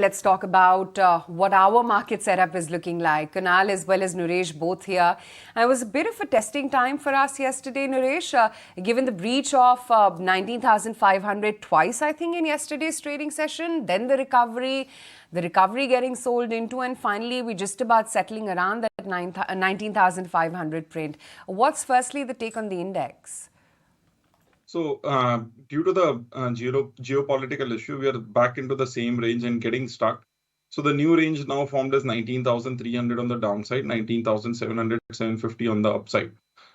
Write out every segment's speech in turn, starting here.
let's talk about what our market setup is looking like. Kunal as well as Nooresh both here. And it was a bit of a testing time for us yesterday, Nooresh, given the breach of 19,500 twice, I think, in yesterday's trading session, then the recovery getting sold into, and finally we're just about settling around that 19,500 print. What's firstly the take on the index? So, due to the geopolitical issue, we are back into the same range and getting stuck. So, the new range now formed as 19,300 on the downside, 19,700, 750 on the upside.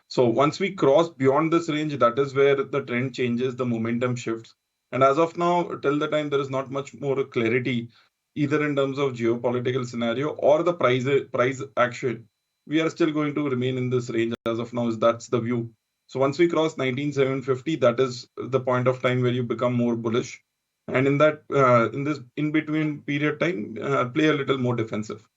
So, once we cross beyond this range, that is where the trend changes, the momentum shifts. And as of now, till the time there is not much more clarity, either in terms of geopolitical scenario or the price action, we are still going to remain in this range as of now. That's the view. So once we cross 19,750, that is the point of time where you become more bullish. And in that, in this in-between period time, play a little more defensive.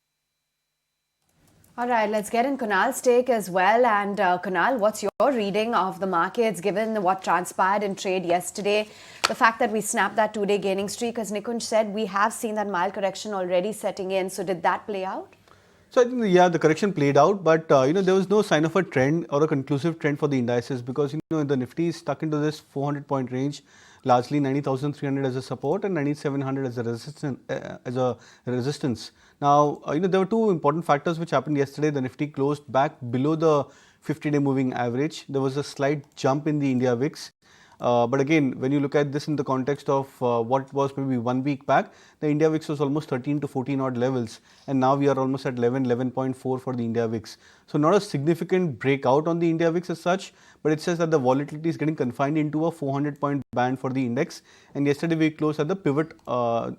All right, let's get in Kunal's take as well. And Kunal, what's your reading of the markets given what transpired in trade yesterday? The fact that we snapped that two-day gaining streak, as Nikunj said, we have seen that mild correction already setting in. So did that play out? So I think, yeah, the correction played out, but there was no sign of a trend or a conclusive trend for the indices because the Nifty is stuck into this 400-point range, largely 90,300 as a support and 9,700 as a resistance. Now, there were two important factors which happened yesterday. The Nifty closed back below the 50-day moving average. There was a slight jump in the India VIX. But again, when you look at this in the context of what was maybe 1 week back, the India VIX was almost 13 to 14 odd levels, and now we are almost at 11.4 for the India VIX. So not a significant breakout on the India VIX as such, but it says that the volatility is getting confined into a 400-point band for the index. And yesterday we closed at the pivot,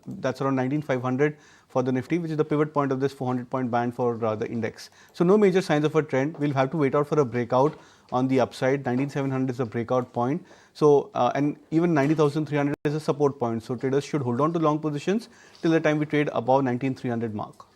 that's around 19,500 for the Nifty, which is the pivot point of this 400-point band for the index. So no major signs of a trend. We'll have to wait out for a breakout on the upside. 19,700 is a breakout point. So, and even 90,300 is a support point. So traders should hold on to long positions till the time we trade above 19,300 mark.